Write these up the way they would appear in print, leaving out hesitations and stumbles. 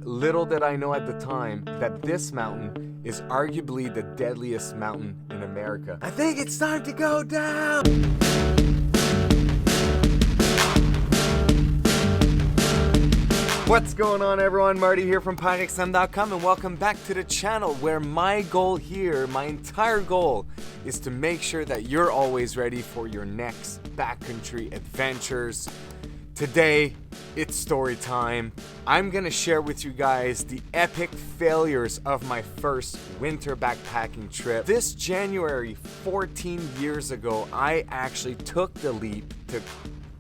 Little did I know at the time that this mountain is arguably the deadliest mountain in America. I think it's time to go down! What's going on, everyone? Marty here from PyXM.com, and welcome back to the channel where my goal here, my entire goal, is to make sure that you're always ready for your next backcountry adventures. Today, it's story time. I'm gonna share with you guys the epic failures of my first winter backpacking trip. This January, 14 years ago, I actually took the leap to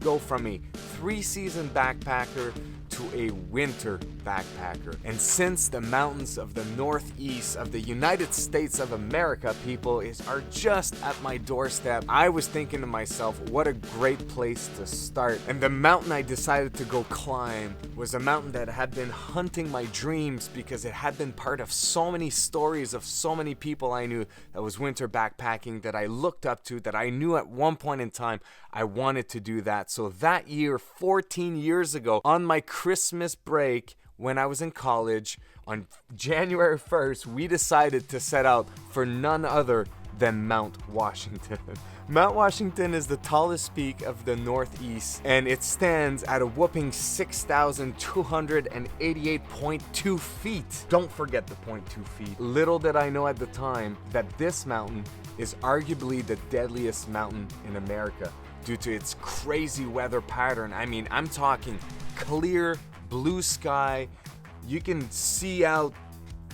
go from a 3-season backpacker to a winter backpacker. And since the mountains of the northeast of the United States of America, people, are just at my doorstep, I was thinking to myself, what a great place to start. And the mountain I decided to go climb was a mountain that had been hunting my dreams because it had been part of so many stories of so many people I knew that was winter backpacking, that I looked up to, that I knew at one point in time I wanted to do that. So that year, 14 years ago, on my Christmas break when I was in college, on January 1st, we decided to set out for none other than Mount Washington. Mount Washington is the tallest peak of the Northeast, and it stands at a whopping 6,288.2 feet. Don't forget the 0.2 feet. Little did I know at the time that this mountain is arguably the deadliest mountain in America due to its crazy weather pattern. I mean, I'm talking clear blue sky. You can see out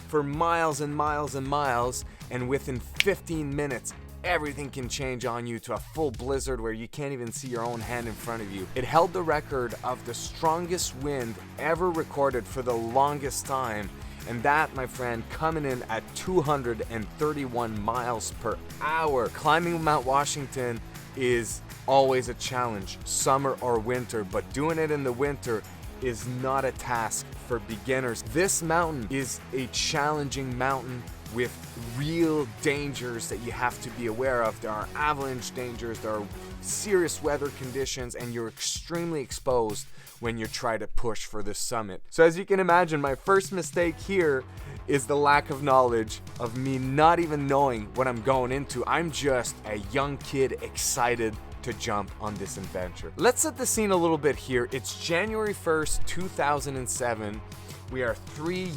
for miles and miles and miles, and within 15 minutes, everything can change on you to a full blizzard where you can't even see your own hand in front of you. It held the record of the strongest wind ever recorded for the longest time, and that, my friend, coming in at 231 miles per hour. Climbing Mount Washington is always a challenge, summer or winter, but doing it in the winter is not a task for beginners. This mountain is a challenging mountain with real dangers that you have to be aware of. There are avalanche dangers, there are serious weather conditions, and you're extremely exposed when you try to push for the summit. So as you can imagine, my first mistake here is the lack of knowledge of me not even knowing what I'm going into. I'm just a young kid excited to jump on this adventure. Let's set the scene a little bit here. It's January 1st, 2007. We are 3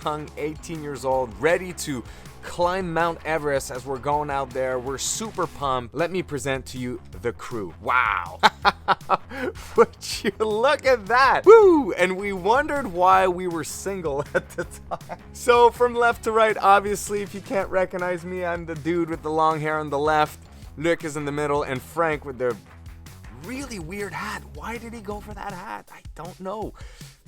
young, 18 years old, ready to climb Mount Everest. As we're going out there, we're super pumped. Let me present to you the crew. Wow. Would you look at that? Woo! And we wondered why we were single at the time. So from left to right, obviously, if you can't recognize me, I'm the dude with the long hair on the left. Luc is in the middle, and Frank with the really weird hat. Why did he go for that hat? I don't know.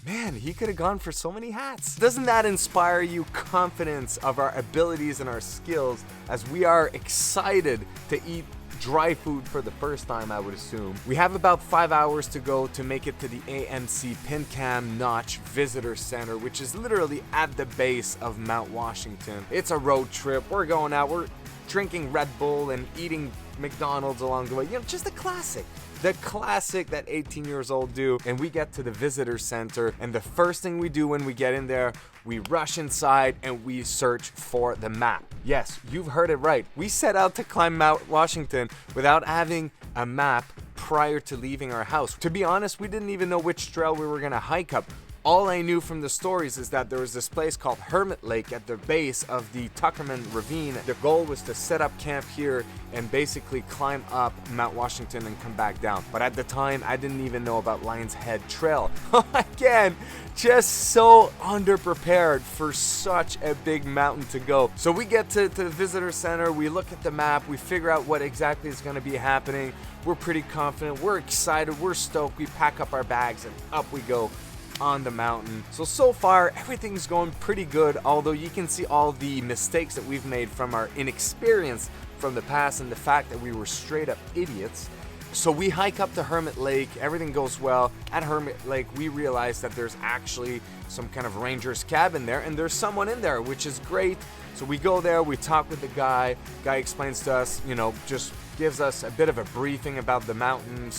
Man, he could have gone for so many hats. Doesn't that inspire you confidence of our abilities and our skills, as we are excited to eat dry food for the first time, I would assume. We have about 5 hours to go to make it to the AMC Pincam Notch Visitor Center, which is literally at the base of Mount Washington. It's a road trip. We're going out. We're drinking Red Bull and eating McDonald's along the way. You know, just the classic that 18 years old do. And we get to the visitor center, and the first thing we do when we get in there, we rush inside and we search for the map. Yes, you've heard it right. We set out to climb Mount Washington without having a map prior to leaving our house. To be honest, we didn't even know which trail we were gonna hike up. All I knew from the stories is that there was this place called Hermit Lake at the base of the Tuckerman Ravine. The goal was to set up camp here and basically climb up Mount Washington and come back down. But at the time, I didn't even know about Lion's Head Trail. Again, just so underprepared for such a big mountain to go. So we get to the visitor center, we look at the map, we figure out what exactly is gonna be happening. We're pretty confident, we're excited, we're stoked. We pack up our bags and up we go on the mountain. So far everything's going pretty good, although you can see all the mistakes that we've made from our inexperience from the past and the fact that we were straight up idiots. So we hike up to Hermit Lake, everything goes well. At Hermit Lake, we realize that there's actually some kind of ranger's cabin there, and there's someone in there, which is great. So we go there, we talk with the guy explains to us, just gives us a bit of a briefing about the mountain.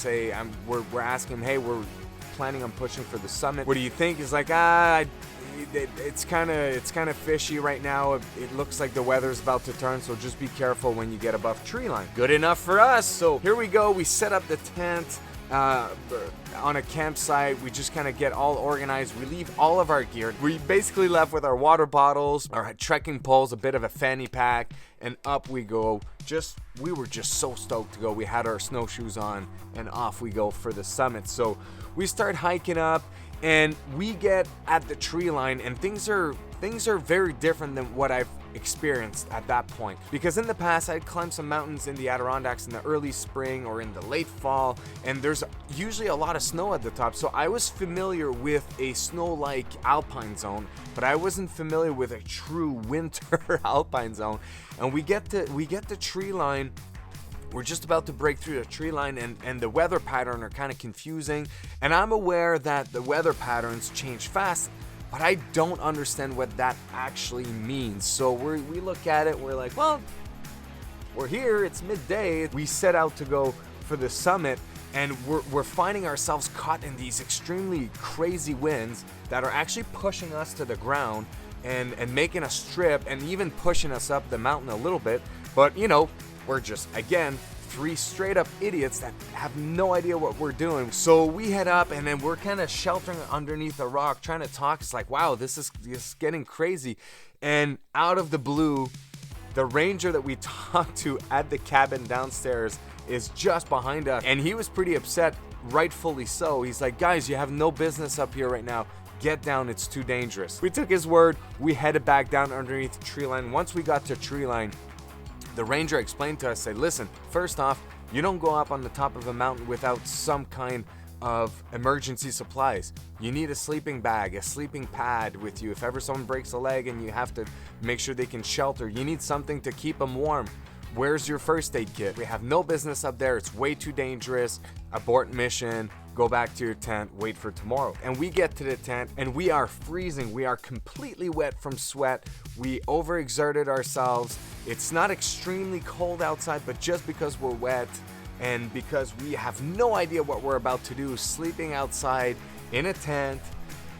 We're asking him, hey, we're planning on pushing for the summit. What do you think? He's like, it's kind of fishy right now. It looks like the weather's about to turn, so just be careful when you get above tree line. Good enough for us. So here we go. We set up the tent on a campsite. We just kind of get all organized. We leave all of our gear. We basically left with our water bottles, our trekking poles, a bit of a fanny pack, and up we go. We were just so stoked to go. We had our snowshoes on, and off we go for the summit. So we start hiking up, and we get at the tree line, and things are very different than what I've experienced at that point. Because in the past, I'd climbed some mountains in the Adirondacks in the early spring or in the late fall, and there's usually a lot of snow at the top. So I was familiar with a snow-like alpine zone, but I wasn't familiar with a true winter alpine zone. And we get the tree line. We're just about to break through the tree line, and the weather pattern are kind of confusing. And I'm aware that the weather patterns change fast, but I don't understand what that actually means. So we look at it, we're like, well, we're here, it's midday. We set out to go for the summit, and we're finding ourselves caught in these extremely crazy winds that are actually pushing us to the ground and making us trip, and even pushing us up the mountain a little bit. But we're just, again, three straight up idiots that have no idea what we're doing. So we head up, and then we're kind of sheltering underneath a rock, trying to talk. It's like, wow, this is getting crazy. And out of the blue, the ranger that we talked to at the cabin downstairs is just behind us. And he was pretty upset, rightfully so. He's like, guys, you have no business up here right now. Get down, it's too dangerous. We took his word. We headed back down underneath the tree line. Once we got to tree line, the ranger explained to us, said, listen, first off, you don't go up on the top of a mountain without some kind of emergency supplies. You need a sleeping bag, a sleeping pad with you. If ever someone breaks a leg and you have to make sure they can shelter, you need something to keep them warm. Where's your first aid kit? We have no business up there. It's way too dangerous. Abort mission. Go back to your tent, wait for tomorrow. And we get to the tent, and we are freezing. We are completely wet from sweat. We overexerted ourselves. It's not extremely cold outside, but just because we're wet and because we have no idea what we're about to do, sleeping outside in a tent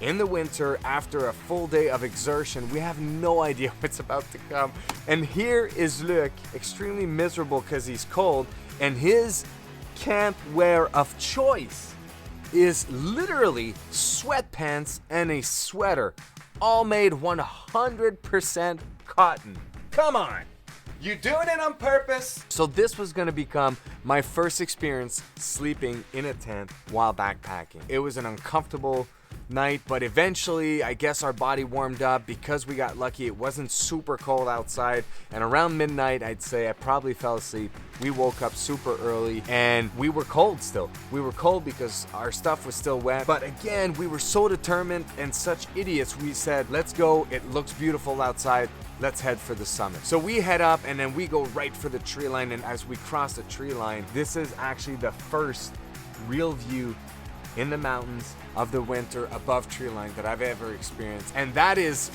in the winter after a full day of exertion, we have no idea what's about to come. And here is Luc, extremely miserable because he's cold, and his camp wear of choice is literally sweatpants and a sweater, all made 100% cotton. Come on, you doing it on purpose? So this was gonna become my first experience sleeping in a tent while backpacking. It was an uncomfortable night, but eventually I guess our body warmed up because we got lucky. It wasn't super cold outside, and around midnight, I'd say, I probably fell asleep. We woke up super early, and we were cold still. We were cold because our stuff was still wet, but again, we were so determined and such idiots. We said, let's go, it looks beautiful outside, let's head for the summit. So we head up, and then we go right for the tree line, and as we cross the tree line, this is actually the first real view in the mountains of the winter above tree line that I've ever experienced. And that is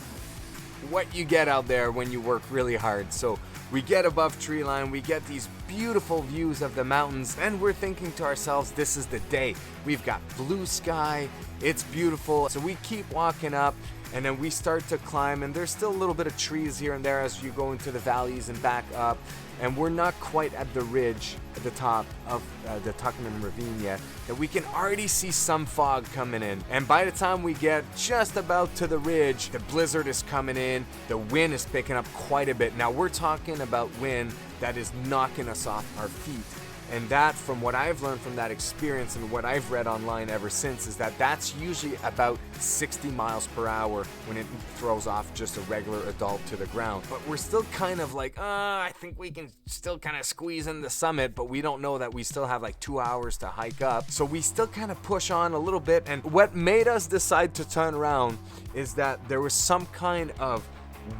what you get out there when you work really hard. So we get above tree line, we get these beautiful views of the mountains, and we're thinking to ourselves, this is the day. We've got blue sky, it's beautiful. So we keep walking up, and then we start to climb, and there's still a little bit of trees here and there as you go into the valleys and back up. And we're not quite at the ridge at the top of the Tuckerman Ravine yet, that we can already see some fog coming in. And by the time we get just about to the ridge, the blizzard is coming in, the wind is picking up quite a bit. Now we're talking about wind that is knocking us off our feet. And that, from what I've learned from that experience and what I've read online ever since, is that that's usually about 60 miles per hour when it throws off just a regular adult to the ground. But we're still kind of like, I think we can still kind of squeeze in the summit, but we don't know that we still have like 2 hours to hike up. So we still kind of push on a little bit. And what made us decide to turn around is that there was some kind of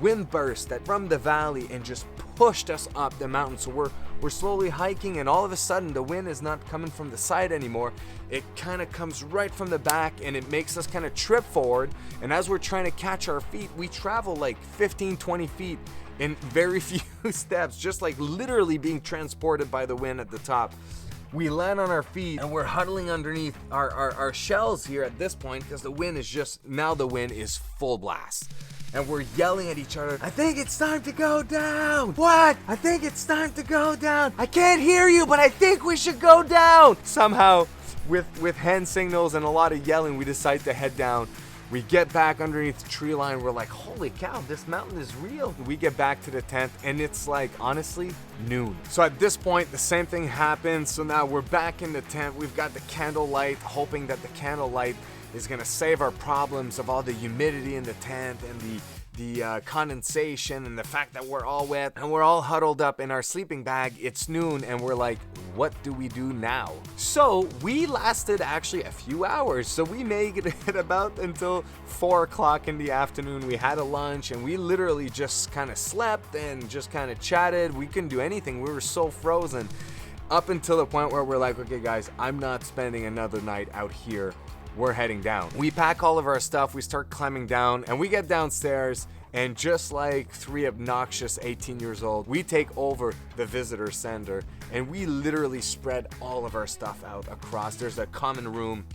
wind burst that from the valley and just pushed us up the mountain. So we're slowly hiking, and all of a sudden the wind is not coming from the side anymore. It kind of comes right from the back, and it makes us kind of trip forward. And as we're trying to catch our feet, we travel like 15-20 feet in very few steps, just like literally being transported by the wind at the top. We land on our feet and we're huddling underneath our shells here at this point because the wind is full blast. And we're yelling at each other, I think it's time to go down. What? I think it's time to go down. I can't hear you, but I think we should go down. Somehow, with hand signals and a lot of yelling, we decide to head down. We get back underneath the tree line. We're like, holy cow, this mountain is real. We get back to the tent and it's like, honestly, noon. So at this point, the same thing happens. So now we're back in the tent. We've got the candlelight, hoping that the candlelight is gonna save our problems of all the humidity in the tent and the condensation and the fact that we're all wet and we're all huddled up in our sleeping bag. It's noon and we're like, what do we do now? So we lasted actually a few hours. So we made it about until 4 o'clock in the afternoon. We had a lunch and we literally just kind of slept and just kind of chatted. We couldn't do anything. We were so frozen up until the point where we're like, okay guys, I'm not spending another night out here. We're heading down. We pack all of our stuff, we start climbing down, and we get downstairs, and just like 3 obnoxious 18 years old, we take over the visitor center, and we literally spread all of our stuff out across. There's a common room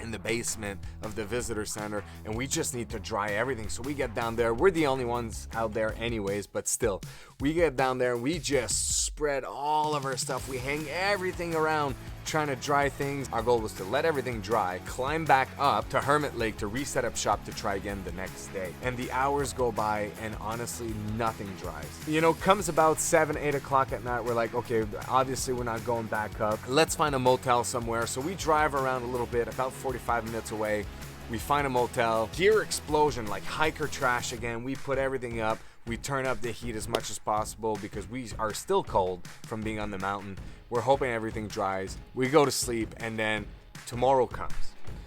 in the basement of the visitor center, and we just need to dry everything. So we get down there. We're the only ones out there anyways, but still, we get down there and we just spread all of our stuff. We hang everything around trying to dry things. Our goal was to let everything dry, climb back up to Hermit Lake to reset up shop to try again the next day. And the hours go by and honestly nothing dries. You know, comes about 7, 8 o'clock at night. We're like, okay, obviously we're not going back up. Let's find a motel somewhere. So we drive around a little bit, about 45 minutes away. We find a motel. Gear explosion, like hiker trash again. We put everything up. We turn up the heat as much as possible because we are still cold from being on the mountain. We're hoping everything dries. We go to sleep and then tomorrow comes.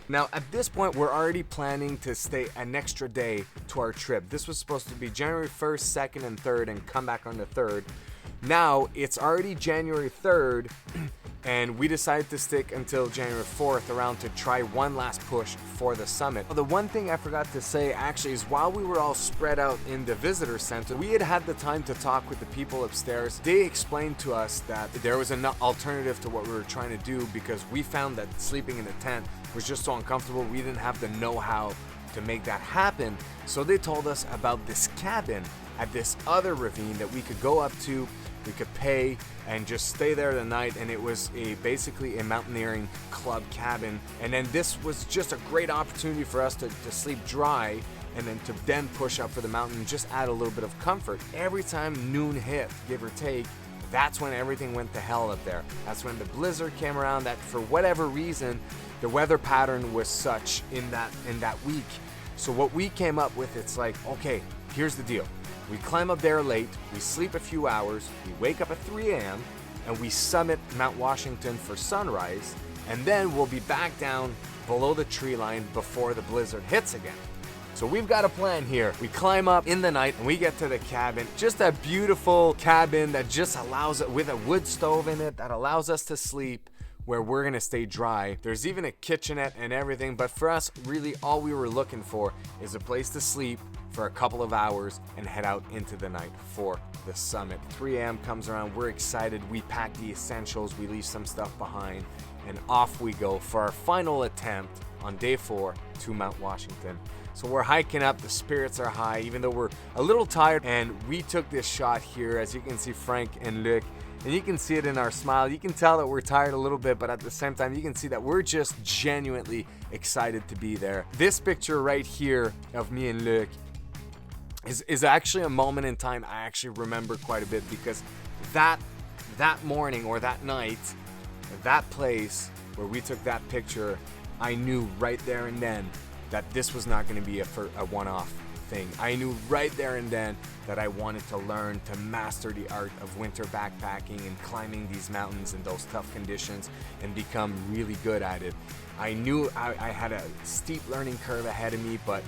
Now at this point, we're already planning to stay an extra day to our trip. This was supposed to be January 1st, 2nd, and 3rd and come back on the 3rd. Now it's already January 3rd and we decided to stick until January 4th around to try one last push for the summit. The one thing I forgot to say actually is while we were all spread out in the visitor center, we had the time to talk with the people upstairs. They explained to us that there was an alternative to what we were trying to do because we found that sleeping in a tent was just so uncomfortable. We didn't have the know-how to make that happen. So they told us about this cabin at this other ravine that we could go up to. We could pay and just stay there the night, and it was basically a mountaineering club cabin. And then this was just a great opportunity for us to sleep dry and then push up for the mountain and just add a little bit of comfort. Every time noon hit, give or take, that's when everything went to hell up there. That's when the blizzard came around. That for whatever reason, the weather pattern was such in that week. So what we came up with, it's like, okay, here's the deal. We climb up there late, we sleep a few hours, we wake up at 3 a.m., and we summit Mount Washington for sunrise, and then we'll be back down below the tree line before the blizzard hits again. So we've got a plan here. We climb up in the night and we get to the cabin. Just a beautiful cabin that just allows it with a wood stove in it that allows us to sleep where we're gonna stay dry. There's even a kitchenette and everything, but for us, really all we were looking for is a place to sleep for a couple of hours and head out into the night for the summit. 3 a.m. comes around, we're excited, we pack the essentials, we leave some stuff behind, and off we go for our final attempt on day 4 to Mount Washington. So we're hiking up, the spirits are high, even though we're a little tired, and we took this shot here, as you can see Frank and Luc, and you can see it in our smile. You can tell that we're tired a little bit, but at the same time, you can see that we're just genuinely excited to be there. This picture right here of me and Luc is actually a moment in time I actually remember quite a bit because that morning or that night, that place where we took that picture, I knew right there and then that this was not going to be a one-off thing. I knew right there and then that I wanted to learn to master the art of winter backpacking and climbing these mountains in those tough conditions and become really good at it. I knew I had a steep learning curve ahead of me, but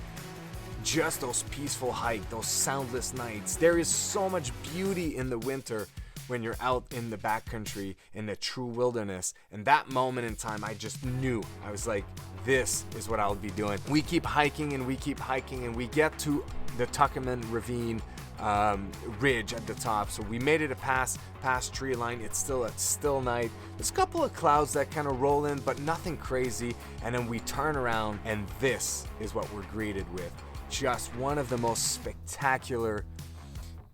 just those peaceful hikes, those soundless nights. There is so much beauty in the winter when you're out in the backcountry in the true wilderness. And that moment in time, I just knew. I was like, this is what I'll be doing. We keep hiking and we keep hiking and we get to the Tuckerman Ravine ridge at the top. So we made it past tree line. It's still a still night. There's a couple of clouds that kind of roll in, but nothing crazy. And then we turn around, and this is what we're greeted with. Just one of the most spectacular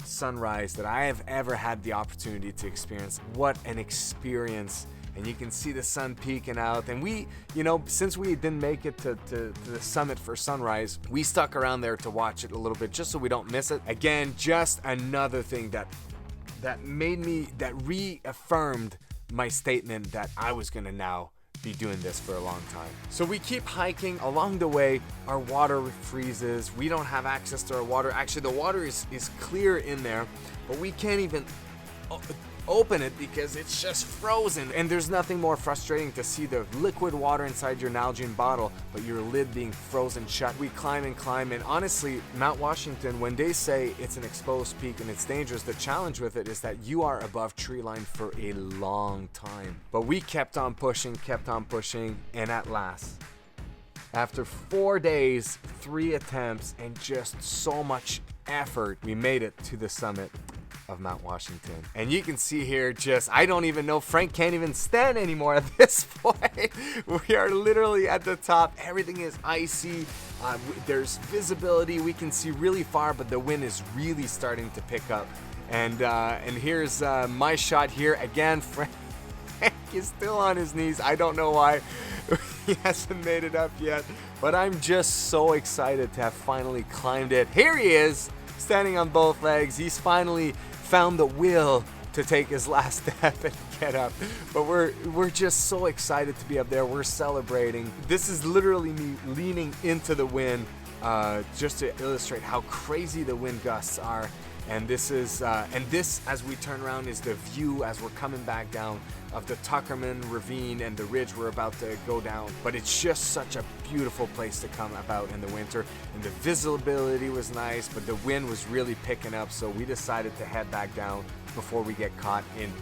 sunrise that I have ever had the opportunity to experience. What an experience. And you can see the sun peeking out. And we, you know, since we didn't make it to the summit for sunrise, we stuck around there to watch it a little bit just so we don't miss it. Again, just another thing that reaffirmed my statement that I was gonna now be doing this for a long time. So we keep hiking. Along the way, our water freezes. We don't have access to our water. Actually, the water is clear in there, but we can't even open it because it's just frozen. And there's nothing more frustrating to see the liquid water inside your Nalgene bottle, but your lid being frozen shut. We climb and climb, and honestly, Mount Washington, when they say it's an exposed peak and it's dangerous, the challenge with it is that you are above tree line for a long time. But we kept on pushing, and at last, after 4 days, 3 attempts, and just so much effort, we made it to the summit of Mount Washington. And you can see here, just, I don't even know, Frank can't even stand anymore at this point. We are literally at the top. Everything is icy. There's visibility. We can see really far, but the wind is really starting to pick up. And here's my shot here. Again, Frank is still on his knees. I don't know why. He hasn't made it up yet, but I'm just so excited to have finally climbed it. Here he is, standing on both legs. He's finally found the will to take his last step and get up. But we're just so excited to be up there. We're celebrating. This is literally me leaning into the wind, just to illustrate how crazy the wind gusts are. And this is as we turn around, is the view as we're coming back down of the Tuckerman Ravine and the ridge we're about to go down. But it's just such a beautiful place to come about in the winter. And the visibility was nice, but the wind was really picking up. So we decided to head back down before we get caught in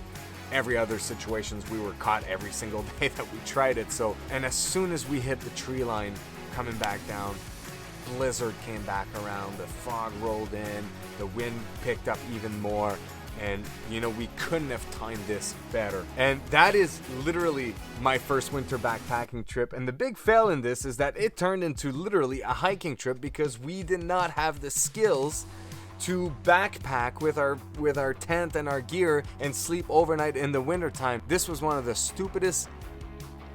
every other situations. We were caught every single day that we tried it. So, and as soon as we hit the tree line coming back down, blizzard came back around, the fog rolled in, the wind picked up even more, and you know, we couldn't have timed this better. And that is literally my first winter backpacking trip. And the big fail in this is that it turned into literally a hiking trip because we did not have the skills to backpack with our tent and our gear and sleep overnight in the wintertime. This was one of the stupidest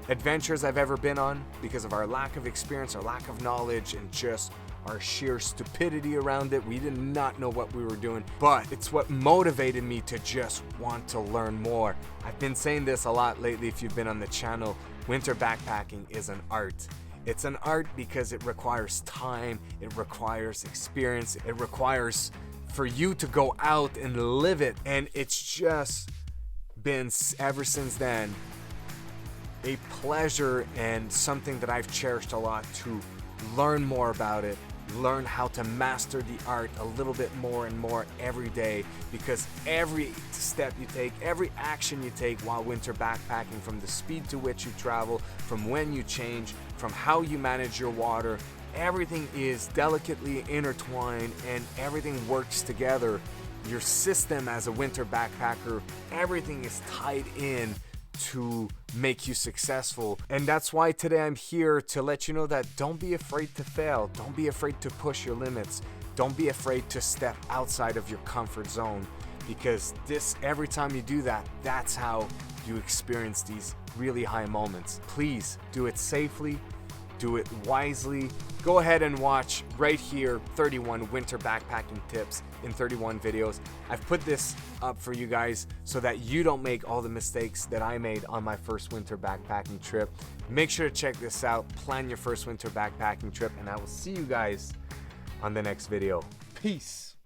adventures I've ever been on because of our lack of experience, our lack of knowledge, and just our sheer stupidity around it. We did not know what we were doing, but it's what motivated me to just want to learn more. I've been saying this a lot lately if you've been on the channel. Winter backpacking is an art. It's an art because it requires time, it requires experience, it requires for you to go out and live it. And it's just been, ever since then, a pleasure and something that I've cherished a lot to learn more about it, learn how to master the art a little bit more and more every day, because every step you take, every action you take while winter backpacking, from the speed to which you travel, from when you change, from how you manage your water, everything is delicately intertwined and everything works together. Your system as a winter backpacker, everything is tied in to make you successful. And that's why today I'm here to let you know that don't be afraid to fail. Don't be afraid to push your limits. Don't be afraid to step outside of your comfort zone, because every time you do that, that's how you experience these really high moments. Please do it safely, do it wisely. Go ahead and watch right here 31 winter backpacking tips in 31 videos. I've put this up for you guys so that you don't make all the mistakes that I made on my first winter backpacking trip. Make sure to check this out, plan your first winter backpacking trip, and I will see you guys on the next video. Peace.